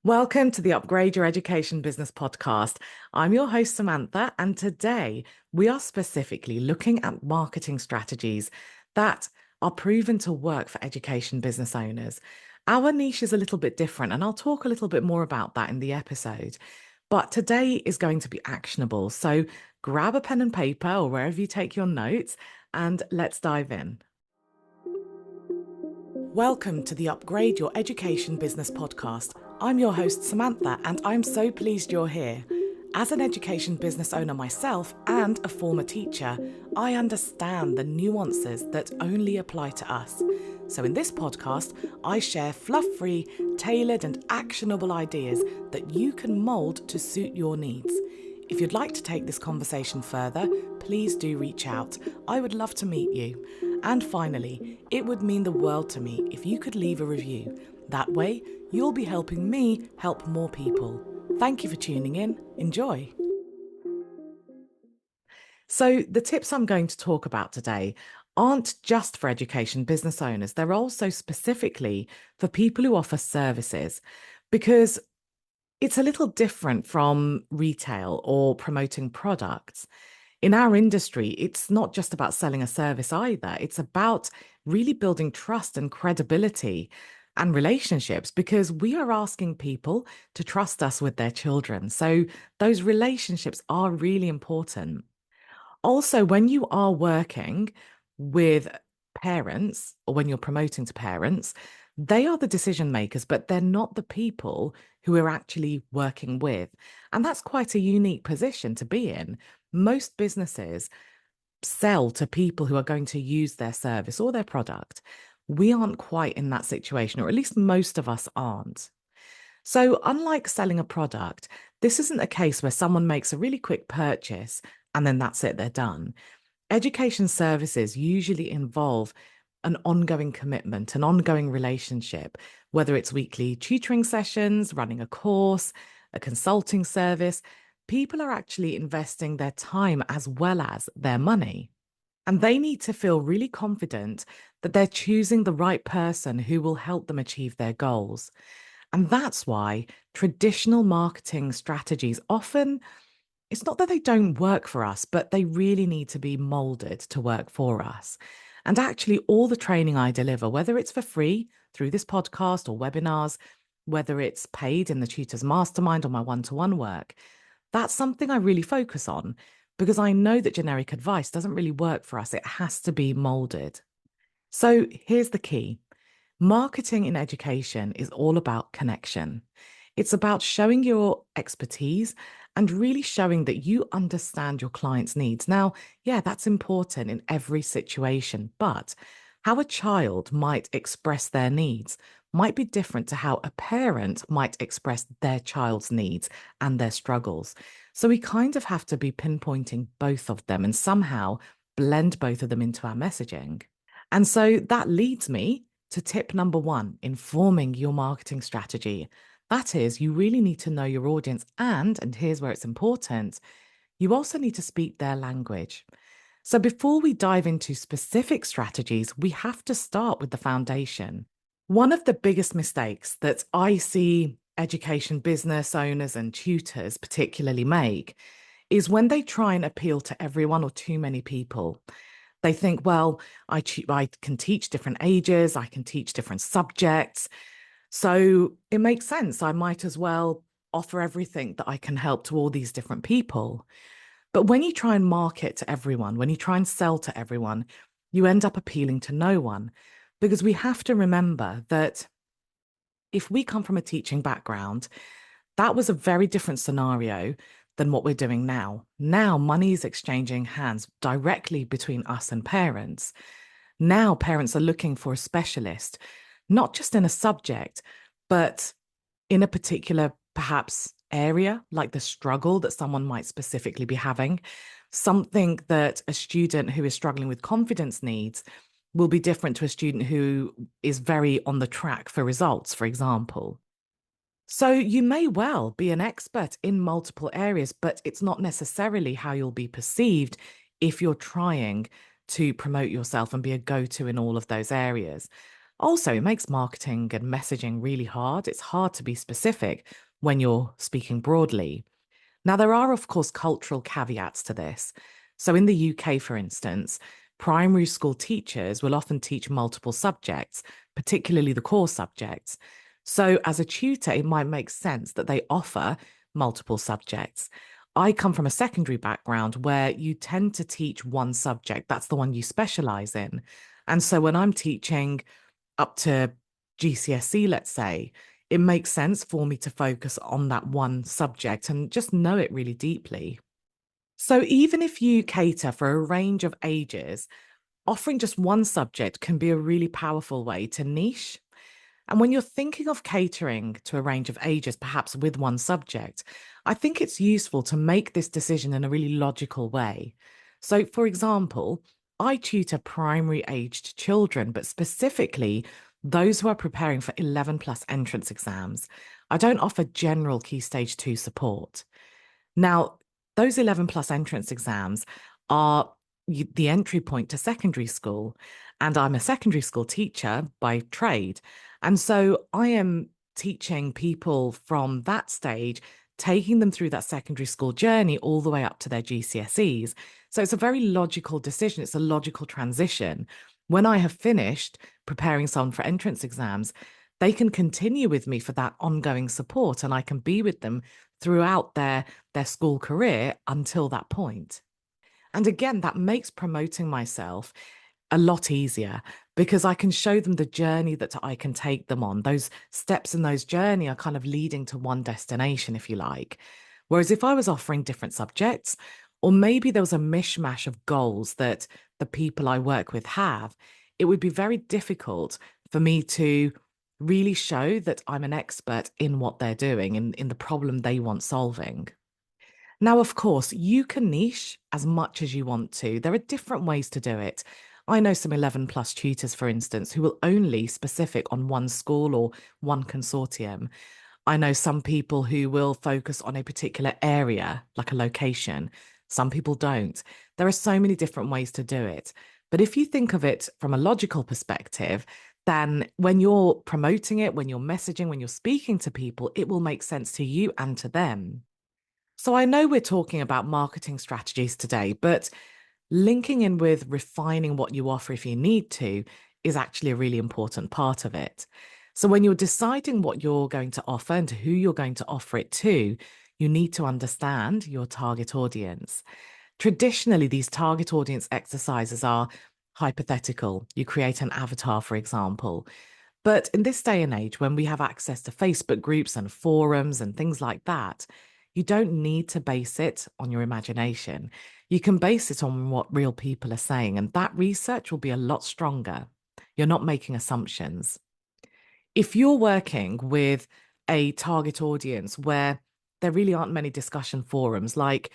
Welcome to the Upgrade Your Education Business podcast. I'm your host, Samantha, and today we are specifically looking at marketing strategies that are proven to work for education business owners. Our niche is a little bit different, and I'll talk a little bit more about that in the episode. But today is going to be actionable. So grab a pen and paper or wherever you take your notes, and let's dive in. Welcome to the Upgrade Your Education Business podcast. I'm your host, Samantha, and I'm so pleased you're here. As an education business owner myself and a former teacher, I understand the nuances that only apply to us. So in this podcast, I share fluff-free, tailored and actionable ideas that you can mould to suit your needs. If you'd like to take this conversation further, please do reach out. I would love to meet you. And finally, it would mean the world to me if you could leave a review. That way, you'll be helping me help more people. Thank you for tuning in. Enjoy. So the tips I'm going to talk about today aren't just for education business owners. They're also specifically for people who offer services, because it's a little different from retail or promoting products. In our industry, it's not just about selling a service either. It's about really building trust and credibility and relationships, because we are asking people to trust us with their children. So those relationships are really important. Also, when you are working with parents or when you're promoting to parents, they are the decision makers, but they're not the people who we're actually working with. And that's quite a unique position to be in. Most businesses sell to people who are going to use their service or their product. We aren't quite in that situation, or at least most of us aren't. So, unlike selling a product, this isn't a case where someone makes a really quick purchase and then that's it, they're done. Education services usually involve an ongoing commitment, an ongoing relationship, whether it's weekly tutoring sessions, running a course, a consulting service. People are actually investing their time as well as their money. And they need to feel really confident that they're choosing the right person who will help them achieve their goals. And that's why traditional marketing strategies often, it's not that they don't work for us, but they really need to be molded to work for us. And actually, all the training I deliver, whether it's for free through this podcast or webinars, whether it's paid in the Tutors Mastermind or my one-to-one work, that's something I really focus on, because I know that generic advice doesn't really work for us. It has to be molded. So here's the key. Marketing in education is all about connection. It's about showing your expertise and really showing that you understand your client's needs. Now, yeah, that's important in every situation, but how a child might express their needs might be different to how a parent might express their child's needs and their struggles. So we kind of have to be pinpointing both of them and somehow blend both of them into our messaging. And so that leads me to tip number one, informing your marketing strategy. That is, you really need to know your audience, and here's where it's important, you also need to speak their language. So before we dive into specific strategies, we have to start with the foundation. One of the biggest mistakes that I see education business owners and tutors particularly make is when they try and appeal to everyone or too many people. They think, well, I can teach different ages, I can teach different subjects. So it makes sense. I might as well offer everything that I can help to all these different people. But when you try and market to everyone, when you try and sell to everyone, you end up appealing to no one, because we have to remember that if we come from a teaching background, that was a very different scenario than what we're doing now. Now, money is exchanging hands directly between us and parents. Now, parents are looking for a specialist, not just in a subject, but in a particular, perhaps, area, like the struggle that someone might specifically be having. Something that a student who is struggling with confidence needs will be different to a student who is very on the track for results, for example. So you may well be an expert in multiple areas, but it's not necessarily how you'll be perceived if you're trying to promote yourself and be a go-to in all of those areas. Also, it makes marketing and messaging really hard. It's hard to be specific when you're speaking broadly. Now, there are, of course, cultural caveats to this. So, in the UK, for instance, primary school teachers will often teach multiple subjects, particularly the core subjects. So, as a tutor, it might make sense that they offer multiple subjects. I come from a secondary background where you tend to teach one subject, that's the one you specialize in. And so, when I'm teaching up to GCSE, let's say, it makes sense for me to focus on that one subject and just know it really deeply. So even if you cater for a range of ages, offering just one subject can be a really powerful way to niche. And when you're thinking of catering to a range of ages, perhaps with one subject, I think it's useful to make this decision in a really logical way. So, for example, I tutor primary aged children, but specifically those who are preparing for 11 plus entrance exams. I don't offer general Key Stage 2 support. Now, those 11 plus entrance exams are the entry point to secondary school. And I'm a secondary school teacher by trade. And so I am teaching people from that stage, taking them through that secondary school journey all the way up to their GCSEs. So it's a very logical decision. It's a logical transition. When I have finished preparing someone for entrance exams, they can continue with me for that ongoing support and I can be with them throughout their school career until that point. And again, that makes promoting myself a lot easier because I can show them the journey that I can take them on. Those steps in those journey are kind of leading to one destination, if you like. Whereas if I was offering different subjects, or maybe there was a mishmash of goals that the people I work with have, it would be very difficult for me to really show that I'm an expert in what they're doing, in the problem they want solving. Now, of course, you can niche as much as you want to. There are different ways to do it. I know some 11 plus tutors, for instance, who will only specific on one school or one consortium. I know some people who will focus on a particular area, like a location. Some people don't. There are so many different ways to do it. But if you think of it from a logical perspective, then when you're promoting it, when you're messaging, when you're speaking to people, it will make sense to you and to them. So I know we're talking about marketing strategies today, but linking in with refining what you offer if you need to is actually a really important part of it. So when you're deciding what you're going to offer and who you're going to offer it to, you need to understand your target audience. Traditionally, these target audience exercises are hypothetical. You create an avatar, for example. But in this day and age, when we have access to Facebook groups and forums and things like that, you don't need to base it on your imagination. You can base it on what real people are saying, and that research will be a lot stronger. You're not making assumptions. If you're working with a target audience where there really aren't many discussion forums, like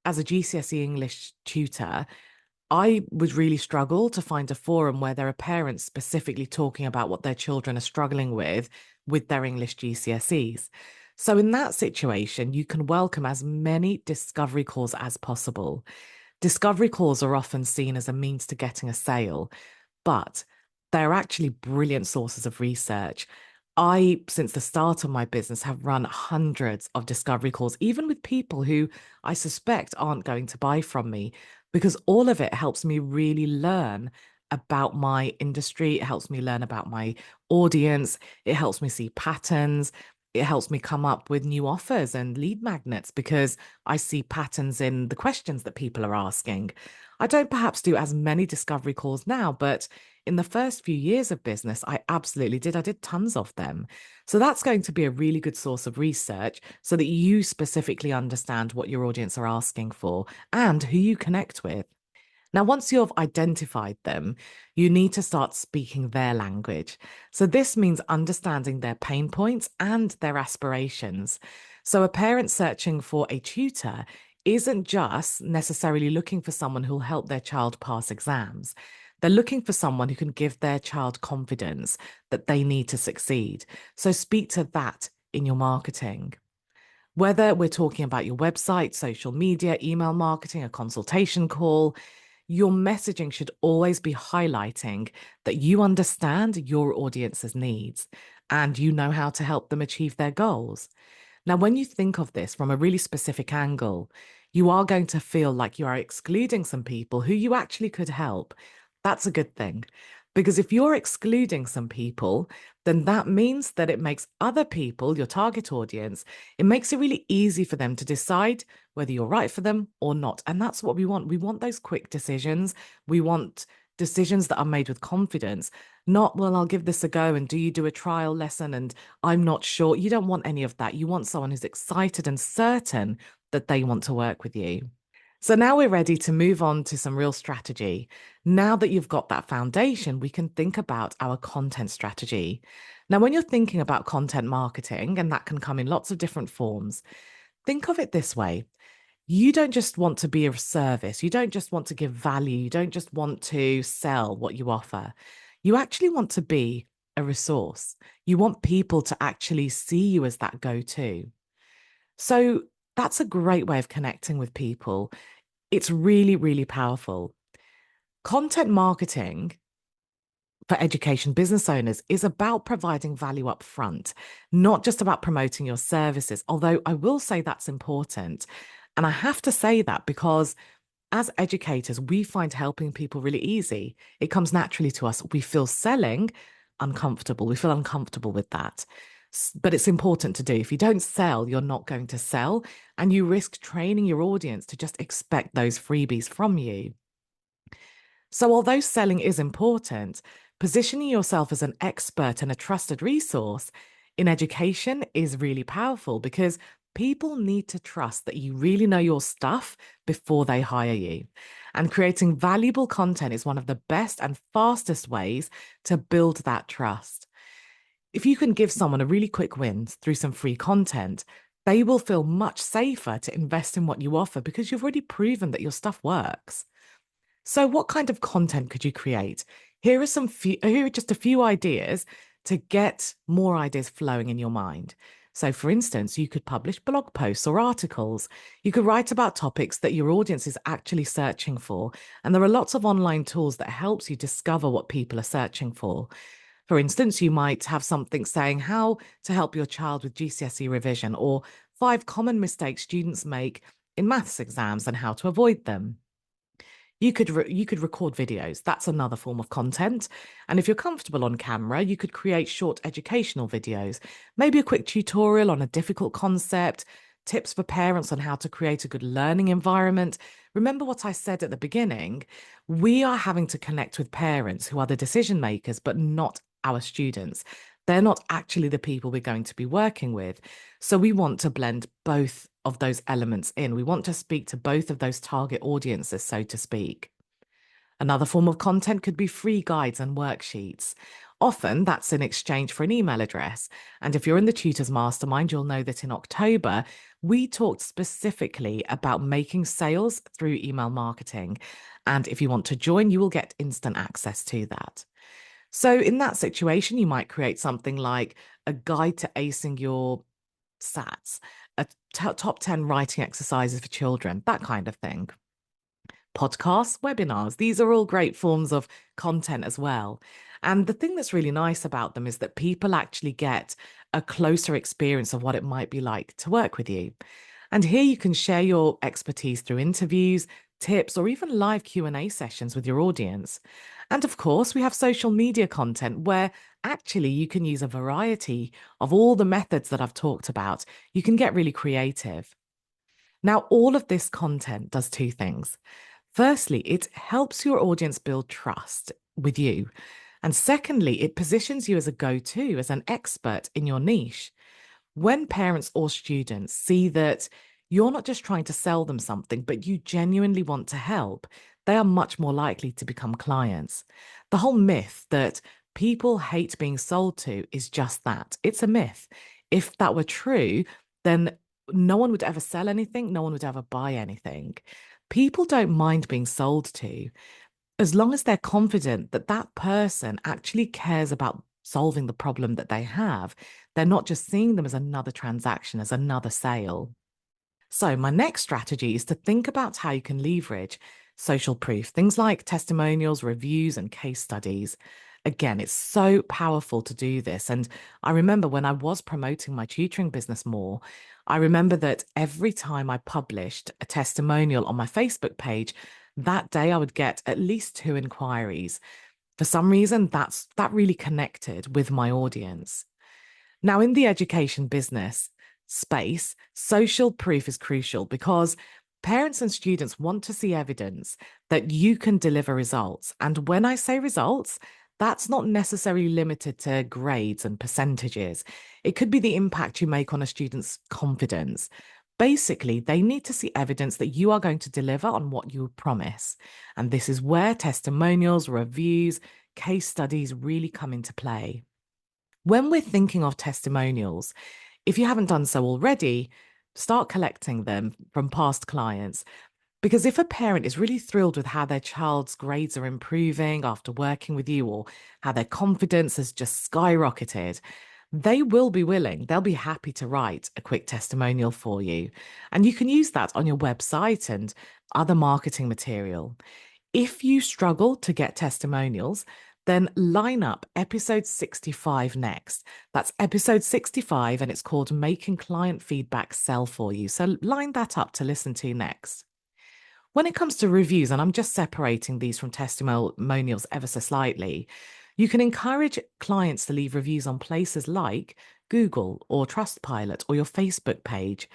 as a GCSE English tutor, I would really struggle to find a forum where there are parents specifically talking about what their children are struggling with their English GCSEs. So in that situation, you can welcome as many discovery calls as possible. Discovery calls are often seen as a means to getting a sale, but they're actually brilliant sources of research. I, since the start of my business, have run hundreds of discovery calls, even with people who I suspect aren't going to buy from me, because all of it helps me really learn about my industry. It helps me learn about my audience. It helps me see patterns. It helps me come up with new offers and lead magnets because I see patterns in the questions that people are asking. I don't perhaps do as many discovery calls now, but in the first few years of business, I absolutely did. I did tons of them. So that's going to be a really good source of research so that you specifically understand what your audience are asking for and who you connect with. Now, once you've identified them, you need to start speaking their language. So, this means understanding their pain points and their aspirations. So, a parent searching for a tutor isn't just necessarily looking for someone who'll help their child pass exams. They're looking for someone who can give their child confidence that they need to succeed. So, speak to that in your marketing. Whether we're talking about your website, social media, email marketing, a consultation call, your messaging should always be highlighting that you understand your audience's needs and you know how to help them achieve their goals. Now, when you think of this from a really specific angle, you are going to feel like you are excluding some people who you actually could help. That's a good thing. Because if you're excluding some people, then that means that it makes other people, your target audience, it makes it really easy for them to decide whether you're right for them or not. And that's what we want. We want those quick decisions. We want decisions that are made with confidence, not, well, I'll give this a go. And do you do a trial lesson? And I'm not sure. You don't want any of that. You want someone who's excited and certain that they want to work with you. So now we're ready to move on to some real strategy. Now that you've got that foundation, we can think about our content strategy. Now, when you're thinking about content marketing, and that can come in lots of different forms, think of it this way. You don't just want to be a service. You don't just want to give value. You don't just want to sell what you offer. You actually want to be a resource. You want people to actually see you as that go-to. So that's a great way of connecting with people. It's really, really powerful. Content marketing for education business owners is about providing value up front, not just about promoting your services, although I will say that's important. And I have to say that because as educators, we find helping people really easy. It comes naturally to us. We feel selling uncomfortable. We feel uncomfortable with that. But it's important to do. If you don't sell, you're not going to sell, and you risk training your audience to just expect those freebies from you. So although selling is important, positioning yourself as an expert and a trusted resource in education is really powerful because people need to trust that you really know your stuff before they hire you. And creating valuable content is one of the best and fastest ways to build that trust. If you can give someone a really quick win through some free content, they will feel much safer to invest in what you offer because you've already proven that your stuff works. So what kind of content could you create? Here are just a few ideas to get more ideas flowing in your mind. So for instance, you could publish blog posts or articles. You could write about topics that your audience is actually searching for. And there are lots of online tools that helps you discover what people are searching for. For instance, you might have something saying how to help your child with GCSE revision or 5 common mistakes students make in maths exams and how to avoid them. You could record videos. That's another form of content. And if you're comfortable on camera, you could create short educational videos, maybe a quick tutorial on a difficult concept, tips for parents on how to create a good learning environment. Remember what I said at the beginning? We are having to connect with parents who are the decision makers, but not our students. They're not actually the people we're going to be working with. So we want to blend both of those elements in. We want to speak to both of those target audiences, so to speak. Another form of content could be free guides and worksheets. Often that's in exchange for an email address. And if you're in the Tutors Mastermind, you'll know that in October, we talked specifically about making sales through email marketing. And if you want to join, you will get instant access to that. So in that situation, you might create something like a guide to acing your SATs, a top 10 writing exercises for children, that kind of thing. Podcasts, webinars, these are all great forms of content as well. And the thing that's really nice about them is that people actually get a closer experience of what it might be like to work with you. And here you can share your expertise through interviews, tips, or even live Q&A sessions with your audience. And of course, we have social media content where actually you can use a variety of all the methods that I've talked about. You can get really creative. Now, all of this content does two things. Firstly, it helps your audience build trust with you. And secondly, it positions you as a go-to, as an expert in your niche. When parents or students see that you're not just trying to sell them something, but you genuinely want to help, they are much more likely to become clients. The whole myth that people hate being sold to is just that. It's a myth. If that were true, then no one would ever sell anything. No one would ever buy anything. People don't mind being sold to as long as they're confident that that person actually cares about solving the problem that they have. They're not just seeing them as another transaction, as another sale. So my next strategy is to think about how you can leverage social proof, things like testimonials, reviews, and case studies. Again, it's so powerful to do this. And I remember when I was promoting my tutoring business more, I remember that every time I published a testimonial on my Facebook page, that day I would get at least 2 inquiries. For some reason, that really connected with my audience. Now, in the education business space, social proof is crucial because parents and students want to see evidence that you can deliver results. And when I say results, that's not necessarily limited to grades and percentages. It could be the impact you make on a student's confidence. Basically, they need to see evidence that you are going to deliver on what you promise. And this is where testimonials, reviews, case studies really come into play. When we're thinking of testimonials, if you haven't done so already, start collecting them from past clients. Because if a parent is really thrilled with how their child's grades are improving after working with you, or how their confidence has just skyrocketed, they will be willing, they'll be happy to write a quick testimonial for you. And you can use that on your website and other marketing material. If you struggle to get testimonials, then line up episode 65 next. That's episode 65, and it's called Making Client Feedback Sell for You. So line that up to listen to next. When it comes to reviews, and I'm just separating these from testimonials ever so slightly, you can encourage clients to leave reviews on places like Google or Trustpilot or your Facebook page.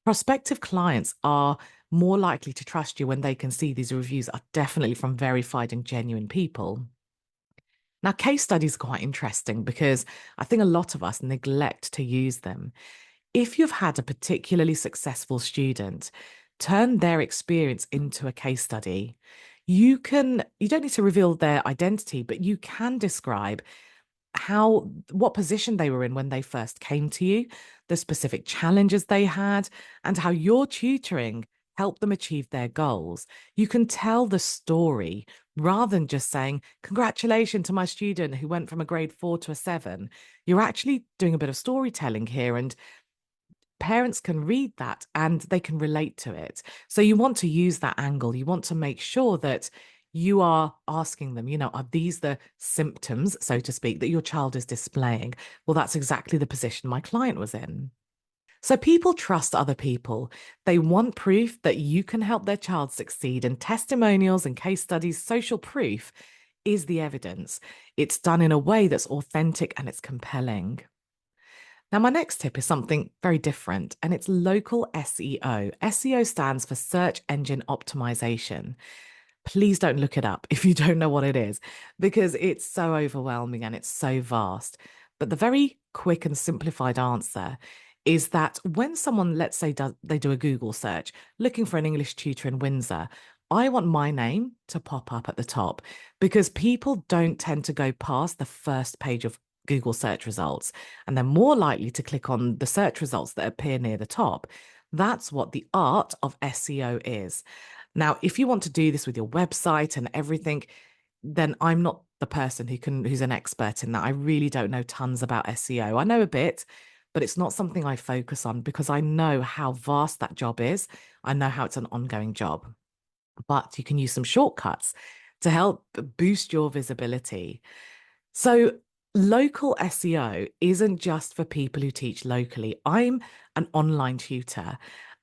Prospective clients are more likely to trust you when they can see these reviews are definitely from verified and genuine people. Now, case studies are quite interesting because I think a lot of us neglect to use them. If you've had a particularly successful student, turn their experience into a case study. You don't need to reveal their identity, but you can describe what position they were in when they first came to you, the specific challenges they had, and how your tutoring helped them achieve their goals. You can tell the story rather than just saying, congratulations to my student who went from a grade 4 to a 7. You're actually doing a bit of storytelling here, and parents can read that and they can relate to it. So you want to use that angle. You want to make sure that you are asking them, are these the symptoms, so to speak, that your child is displaying? Well, that's exactly the position my client was in. So people trust other people. They want proof that you can help their child succeed, and testimonials and case studies, social proof is the evidence. It's done in a way that's authentic and it's compelling. Now, my next tip is something very different, and it's local SEO. SEO stands for search engine optimization. Please don't look it up if you don't know what it is, because it's so overwhelming and it's so vast. But the very quick and simplified answer is that when someone, let's say, they do a Google search looking for an English tutor in Windsor, I want my name to pop up at the top, because people don't tend to go past the first page of Google search results, and they're more likely to click on the search results that appear near the top. That's what the art of SEO is. Now, if you want to do this with your website and everything, then I'm not the person who's an expert in that. I really don't know tons about SEO. I know a bit, but it's not something I focus on because I know how vast that job is. I know how it's an ongoing job. But you can use some shortcuts to help boost your visibility. So local SEO isn't just for people who teach locally. I'm an online tutor,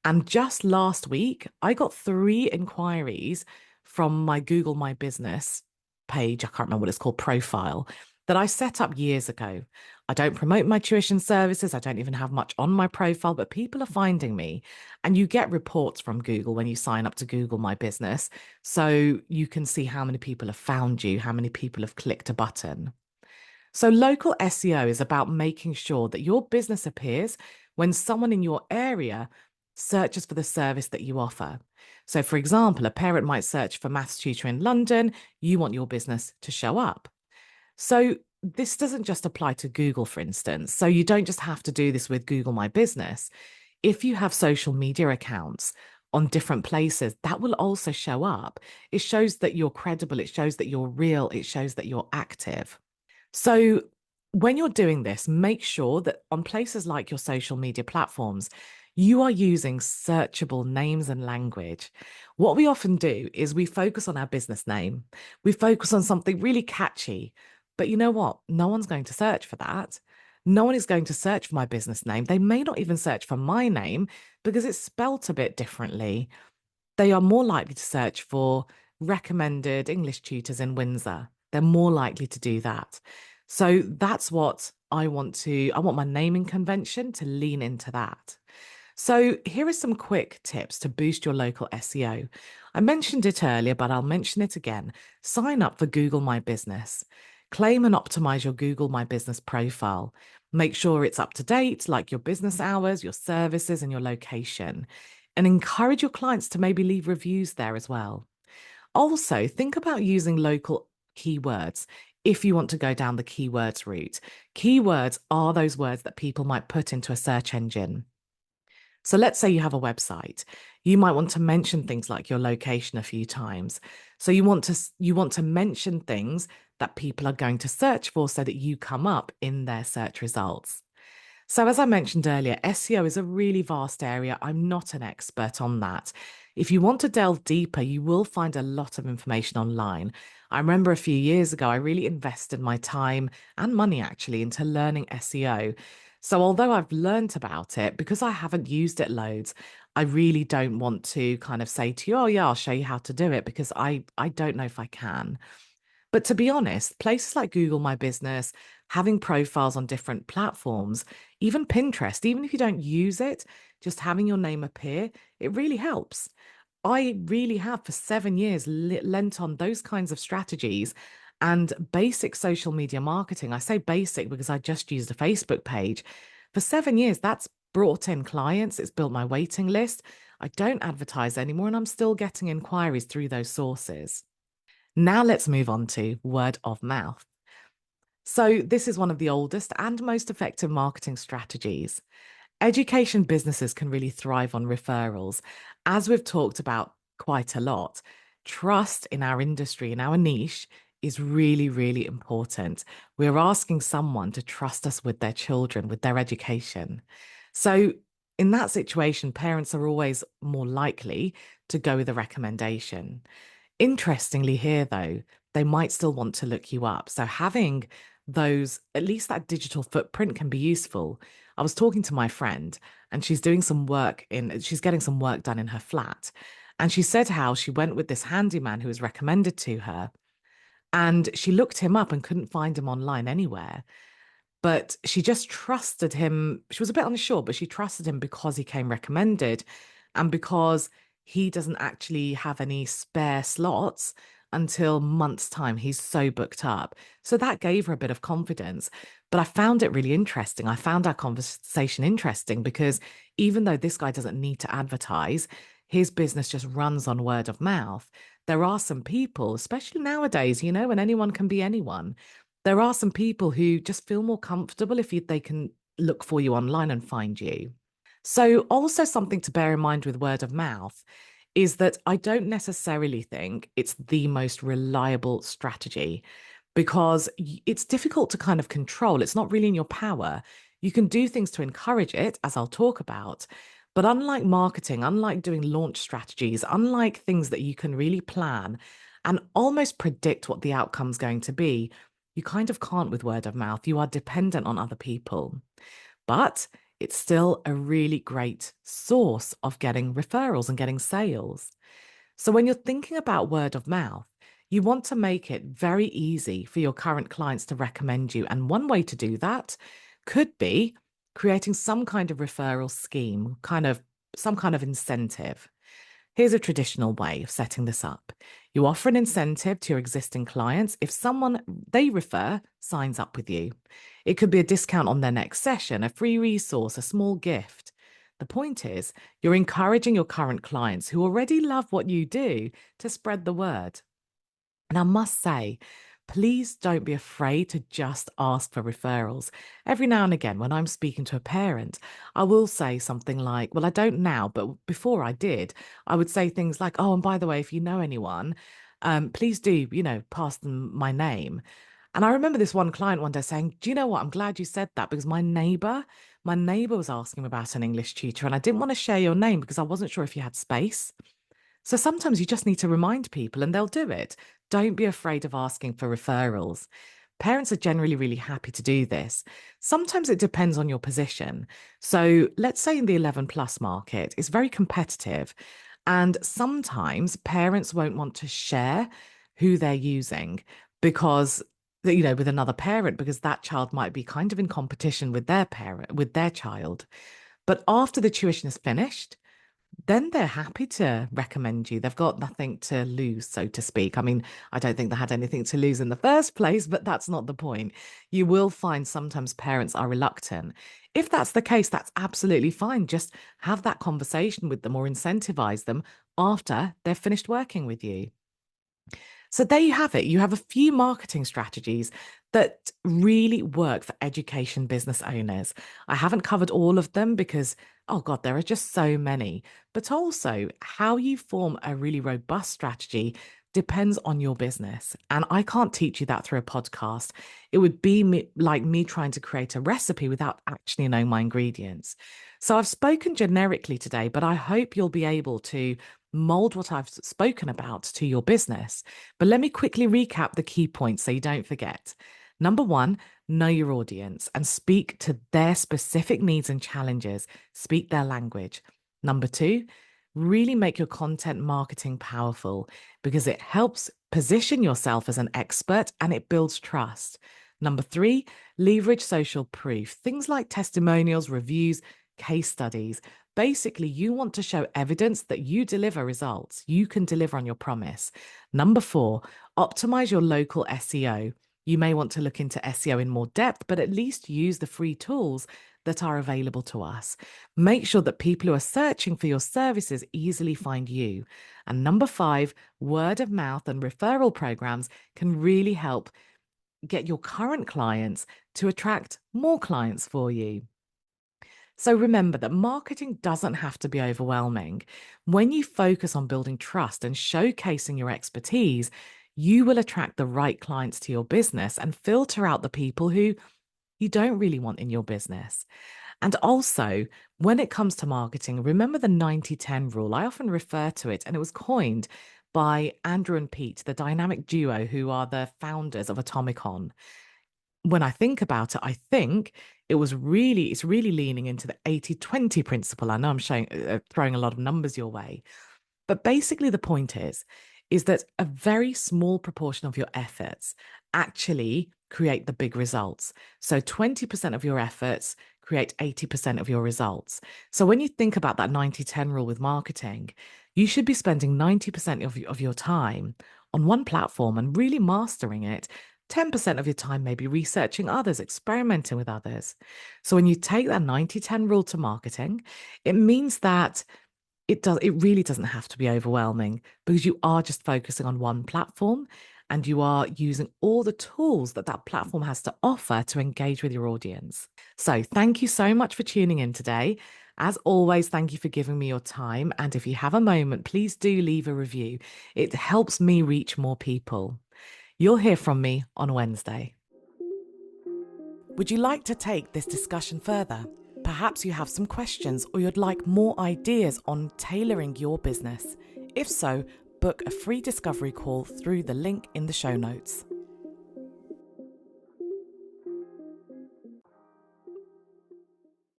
and just last week, I got 3 inquiries from my Google My Business page. I can't remember what it's called, profile, that I set up years ago. I don't promote my tuition services. I don't even have much on my profile, but people are finding me. And you get reports from Google when you sign up to Google My Business. So you can see how many people have found you, how many people have clicked a button. So local SEO is about making sure that your business appears when someone in your area searches for the service that you offer. So, for example, a parent might search for maths tutor in London. You want your business to show up. So this doesn't just apply to Google, for instance. So you don't just have to do this with Google My Business. If you have social media accounts on different places, that will also show up. It shows that you're credible. It shows that you're real. It shows that you're active. So when you're doing this, make sure that on places like your social media platforms, You are using searchable names and language. What we often do is we focus on our business name, we focus on something really catchy. But you know what? No one's going to search for that. No one is going to search for my business name. They may not even search for my name because it's spelt a bit differently. They are more likely to search for recommended English tutors in Windsor. They're more likely to do that. So that's what I want my naming convention to lean into that. So, here are some quick tips to boost your local SEO. I mentioned it earlier, but I'll mention it again. Sign up for Google My Business. Claim and optimize your Google My Business profile. Make sure it's up to date, like your business hours, your services, and your location. And encourage your clients to maybe leave reviews there as well. Also, think about using local keywords if you want to go down the keywords route. Keywords are those words that people might put into a search engine. So let's say you have a website. You might want to mention things like your location a few times. So you want to mention things that people are going to search for so that you come up in their search results. So, as I mentioned earlier, SEO is a really vast area. I'm not an expert on that. If you want to delve deeper, you will find a lot of information online. I remember a few years ago, I really invested my time and money actually into learning SEO. So, although I've learnt about it, because I haven't used it loads, I really don't want to kind of say to you, oh, yeah, I'll show you how to do it because I don't know if I can. But to be honest, places like Google My Business, having profiles on different platforms, even Pinterest, even if you don't use it, just having your name appear, it really helps. I really have for 7 years lent on those kinds of strategies and basic social media marketing. I say basic because I just used a Facebook page. For 7 years, that's brought in clients, it's built my waiting list. I don't advertise anymore, and I'm still getting inquiries through those sources. Now let's move on to word of mouth. So, this is one of the oldest and most effective marketing strategies. Education businesses can really thrive on referrals. As we've talked about quite a lot, trust in our industry, in our niche, is really, really important. We're asking someone to trust us with their children, with their education. So, in that situation, parents are always more likely to go with a recommendation. Interestingly, here though, they might still want to look you up. So having those, at least that digital footprint can be useful. I was talking to my friend and she's getting some work done in her flat. And she said how she went with this handyman who was recommended to her. And she looked him up and couldn't find him online anywhere. But she just trusted him. She was a bit unsure, but she trusted him because he came recommended and because he doesn't actually have any spare slots until months' time. He's so booked up. So that gave her a bit of confidence. But I found it really interesting. I found our conversation interesting because even though this guy doesn't need to advertise, his business just runs on word of mouth. There are some people, especially nowadays, when anyone can be anyone, there are some people who just feel more comfortable if they can look for you online and find you. So, also something to bear in mind with word of mouth is that I don't necessarily think it's the most reliable strategy because it's difficult to kind of control. It's not really in your power. You can do things to encourage it, as I'll talk about. But unlike marketing, unlike doing launch strategies, unlike things that you can really plan and almost predict what the outcome's going to be, you kind of can't with word of mouth. You are dependent on other people. But it's still a really great source of getting referrals and getting sales. So when you're thinking about word of mouth, you want to make it very easy for your current clients to recommend you. And one way to do that could be creating some kind of referral scheme, some kind of incentive. Here's a traditional way of setting this up. You offer an incentive to your existing clients if someone they refer signs up with you. It could be a discount on their next session, a free resource, a small gift. The point is, you're encouraging your current clients who already love what you do to spread the word. And I must say, please don't be afraid to just ask for referrals. Every now and again, when I'm speaking to a parent, I will say something like, well, I don't now, but before I did, I would say things like, oh, and by the way, if you know anyone, please do, pass them my name. And I remember this one client one day saying, do you know what? I'm glad you said that because my neighbor my neighbour was asking about an English tutor and I didn't want to share your name because I wasn't sure if you had space. So sometimes you just need to remind people and they'll do it. Don't be afraid of asking for referrals. Parents are generally really happy to do this. Sometimes it depends on your position. So let's say in the 11 plus market, it's very competitive. And sometimes parents won't want to share who they're using because, with another parent, because that child might be kind of in competition with their parent, with their child. But after the tuition is finished, then they're happy to recommend you. They've got nothing to lose, so to speak. I mean, I don't think they had anything to lose in the first place, but that's not the point. You will find sometimes parents are reluctant. If that's the case, that's absolutely fine. Just have that conversation with them or incentivize them after they've finished working with you. So there you have it. You have a few marketing strategies that really work for education business owners. I haven't covered all of them because, oh God, there are just so many. But also, how you form a really robust strategy depends on your business. And I can't teach you that through a podcast. It would be like me trying to create a recipe without actually knowing my ingredients. So I've spoken generically today, but I hope you'll be able to mold what I've spoken about to your business. But let me quickly recap the key points so you don't forget. Number one, know your audience and speak to their specific needs and challenges. Speak their language. Number two, really make your content marketing powerful because it helps position yourself as an expert and it builds trust. Number three, leverage social proof, things like testimonials, reviews, case studies. Basically, you want to show evidence that you deliver results. You can deliver on your promise. Number four, optimize your local SEO. You may want to look into SEO in more depth, but at least use the free tools that are available to us. Make sure that people who are searching for your services easily find you. And number five, word of mouth and referral programs can really help get your current clients to attract more clients for you. So remember that marketing doesn't have to be overwhelming. When you focus on building trust and showcasing your expertise, you will attract the right clients to your business and filter out the people who you don't really want in your business. And also, when it comes to marketing, remember the 90-10 rule. I often refer to it, and it was coined by Andrew and Pete, the dynamic duo who are the founders of Atomicon. When I think about it, I think it's really leaning into the 80-20 principle. I know I'm throwing a lot of numbers your way, but basically the point is that a very small proportion of your efforts actually create the big results. So 20% of your efforts create 80% of your results. So when you think about that 90-10 rule with marketing, you should be spending 90% of your time on one platform and really mastering it. 10% of your time may be researching others, experimenting with others. So when you take that 90-10 rule to marketing, it means that it really doesn't have to be overwhelming because you are just focusing on one platform and you are using all the tools that that platform has to offer to engage with your audience. So thank you so much for tuning in today. As always, thank you for giving me your time. And if you have a moment, please do leave a review. It helps me reach more people. You'll hear from me on Wednesday. Would you like to take this discussion further? Perhaps you have some questions or you'd like more ideas on tailoring your business. If so, book a free discovery call through the link in the show notes.